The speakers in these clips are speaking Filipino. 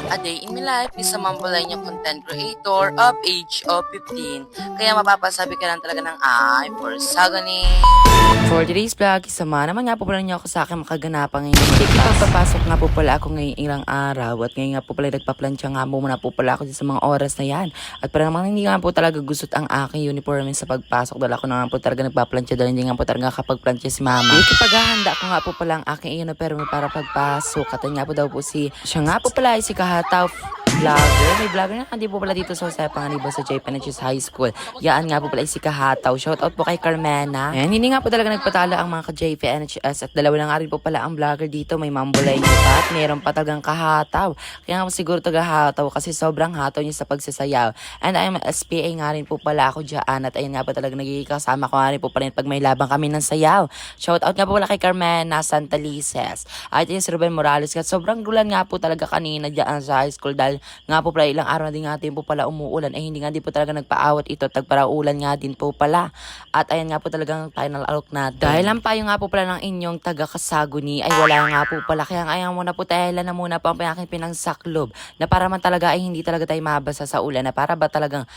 A day in my life is a mambalay niya content creator of age of 15. Kaya mapapasabi ka lang talaga ng ay for sagani. For today's vlog, isama naman nga po pala niyo ako sa aking makaganapang ngayon. Pagpapasok nga po pala ako ngayong ilang araw at ngayon nga po pala nagpaplansya nga muna po pala ako sa mga oras na yan. At para naman hindi nga po talaga gusot ang aking uniform sa pagpasok dahil ako na nga po talaga nagpaplansya dahil hindi nga po talaga kapagplansya si mama. Ikipaghahanda ko nga po pala ang aking uniform para pagpasok. At nga po daw po siya nga po pala ay si Kahataw vlogger. May vlogger na hindi po pala dito sa Jose Panganiban sa J. Penachis High School. Yan nga po pala si Kahataw. Shoutout po kay Carmena. And hindi nga po talaga nagpatalo ang mga ka-J. Penachis at dalawa na nga rin po pala ang vlogger dito. May Mambolay niyo pa at meron pa tagang Kahataw. Kaya nga po siguro tagahataw kasi sobrang hataw niya sa pagsasayaw. And I'm SPA nga rin po pala ako dyan at ayun nga po talaga nagiging kasama ko nga rin po pala pag may labang kami ng sayaw. Shoutout nga po pala kay Carmena Santalices. At yun si Ruben Morales. At sobrang gulan nga po talaga kanina dyan sa high school dahil nga po pala ilang araw na din nga din po pala umuulan ay hindi nga din po talaga nagpaawat ito tagparaulan nga din po pala at ayan nga po talagang final alok natin dahil ang payo nga po pala ng inyong taga Kasaguni ay wala nga po pala kaya ngayon muna po tayo na muna po ang aking pinangsaklob na para man talaga ay hindi talaga tayo mabasa sa ulan na para ba talagang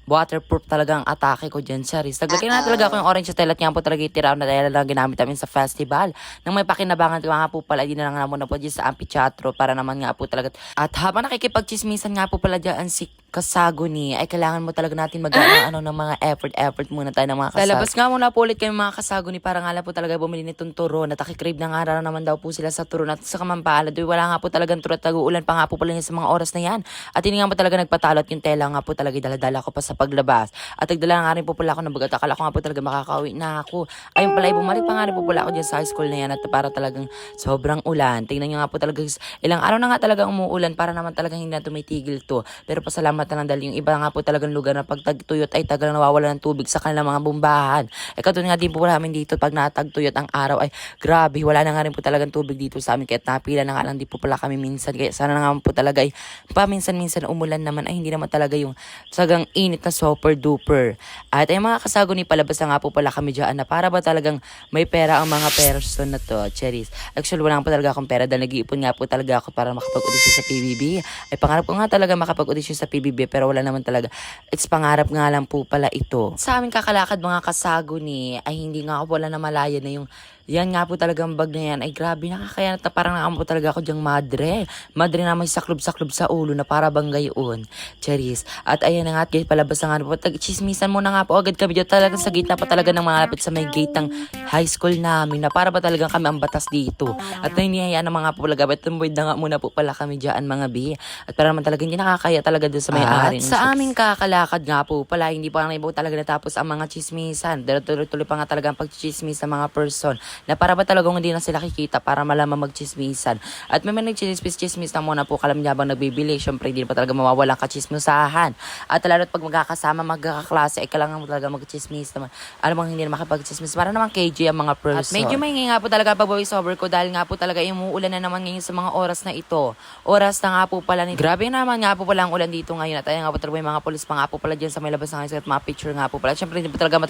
waterproof talaga ang atake ko dyan, Charis. Naglagay na talaga ako yung orange tela at nga po talaga itiraw na tela lang ginamit namin sa festival. Nang may pakinabangan ko nga po pala, di na lang muna po dyan sa amphitheatro para naman nga po talaga. At habang nakikipagchismisan nga po pala dyan si Kasaguni, ay kailangan mo talaga natin ng mga effort muna tayo ng mga Kasaguni. Lalabas nga muna po ulit kayo mga Kasaguni para nga lang po talaga bumili nitong turon at nakikrave na nga naman daw po sila sa turon at sa Kamampala. Doy wala nga po talagang turon at tag-uulan pa nga po pala niya sa mga oras na yan. At hindi nga po talaga nagpatalo at yung tela nga po talaga dala-dala ko pa sa paglabas. At nagdala nga rin po pala ako ng bagat. Akala ko nga po talaga makakauwi na ako. Ayun pala, bumalik pa nga rin po pala ako dyan sa high school na yan at para talagang sobrang ulan. Tingnan nyo nga po talaga, ilang araw na nga talaga umuulan para naman talagang hindi na tumitigil to. Pero pasalamat na lang dahil yung iba nga po talagang lugar na pag tagtuyot ay tagal nawawala ng tubig sa kanilang mga bumbahan. Katulad nga din po namin dito pag natagtuyot ang araw ay grabe, wala na nga rin po talagang tubig dito sa amin. Kahit napila na nga lang di po pala kami minsan. Kaya sana na nga po talaga ay paminsan-minsan umulan naman ay hindi naman talaga yung sagang init na super duper. At ay mga Kasaguni palabas na nga po pala kami dyan na para ba talagang may pera ang mga person na to, Cheris. Actually wala pa talaga akong pera dahil nag-iipon nga po talaga ako para makapag-audition sa PBB. Ay pangarap ko nga talaga makapag-audition sa PBB pero wala naman talaga. It's pangarap nga lang po pala ito. Sa amin kakalakad mga Kasaguni ay hindi nga ako wala na malaya na yung yan nga po talagang bag na yan ay grabe nakakayanat na parang nakampo talaga ako dyang madre. Madre na may saklob-saklob sa ulo na para bang gayon. Cheris. At ayan na nga at palabas na nga po. Chismisan muna nga po agad kami dyan talaga sa gate na pa talaga ng mga lapit sa may gate ng high school namin na para ba talagang kami ang batas dito. At hinihayaan ng mga po talaga. At tumboy na nga muna po pala kami dyan mga bi. At para naman talaga hindi nakakaya talaga dun sa may ari. At sa aming kakalakad nga po pala hindi pa nga po talaga natapos ang mga chismisan. Dahil tuloy-tuloy pa nga talaga ang pagchismis sa mga person na para ba talagang hindi na sila kikita para malaman magchismisan. At may nagchismis-chismis na muna po kalam niya bang nagbibili. Siyempre hindi pa talaga mawawalang kachismusahan. At lalo't pag magkakasama, magkakaklase, ay kailangan mo talaga magchismis naman. Ano bang hindi na makapagchismis? Para naman KJ ang mga person. At medyo may nga po talaga pag voice over ko dahil nga po talaga umuulan na naman ngayon sa mga oras na ito. Oras na nga po pala ni grabe naman nga po pala ang ulan dito ngayon. At ayun nga po talaga may mga polis pa nga po pala dyan sa may labas ng high school at mga picture nga po pala. Siyempre hindi pa talaga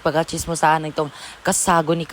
pagkachismusahan ng itong Kasaguni.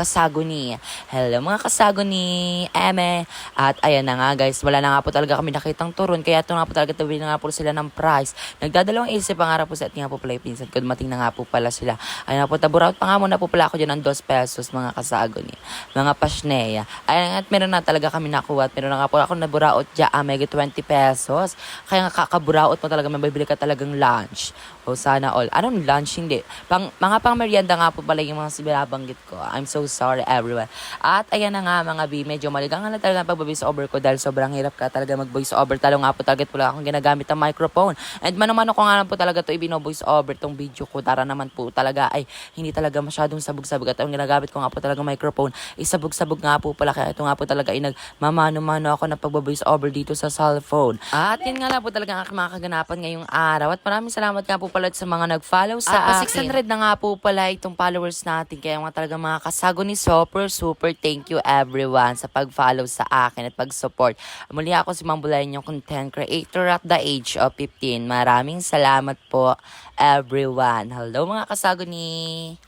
Hello mga Kasaguni, eme. At ayan na nga guys, wala na nga po talaga kami nakitang turon. Kaya ito nga po talaga tabi na nga po sila ng price. Nagdadalawang isip ang harap po sa at nga po pala yung pinsan ko. Dumating na nga po pala sila. Ayun nga po, taburaot pa nga muna po pala ako dyan ng 2 pesos mga Kasaguni. Mga pasneya. Ayun at meron na talaga kami nakuha. At meron na nga po ako naburaot dyan, mega 20 pesos. Kaya nga kakaburaot mo talaga, may bibili ka talagang lunch. O sana all. Anong lunch? Hindi. Mga pang merienda nga po pala yung mga binabanggit ko. I'm so sorry everyone. At ayan na nga mga B, medyo maligang na talaga pag-voice over ko dahil sobrang hirap ka talaga mag-voice over. Talo nga po talaga pala akong ginagamit ang microphone. And mano-mano ko nga lang po talaga to ibino-voice over tong video ko. Tara naman po talaga ay hindi talaga masyadong sabog-sabog. At ang ginagamit ko nga po talaga microphone isabog-sabog nga po pala. Kaya ito nga po talaga ay nagmamano-mano ako na pag-voice over dito sa cellphone. At yun nga lang po talaga ang aking mga kaganapan ngayong araw. At maraming salamat nga po pala sa mga nag-follow sa akin. 600 na nga po pala itong followers natin. Kaya mga talaga mga Kasaguni super thank you everyone sa pag-follow sa akin at pag-support. Muli ako si Mambolay, yung content creator at the age of 15. Maraming salamat po everyone. Hello mga Kasaguni!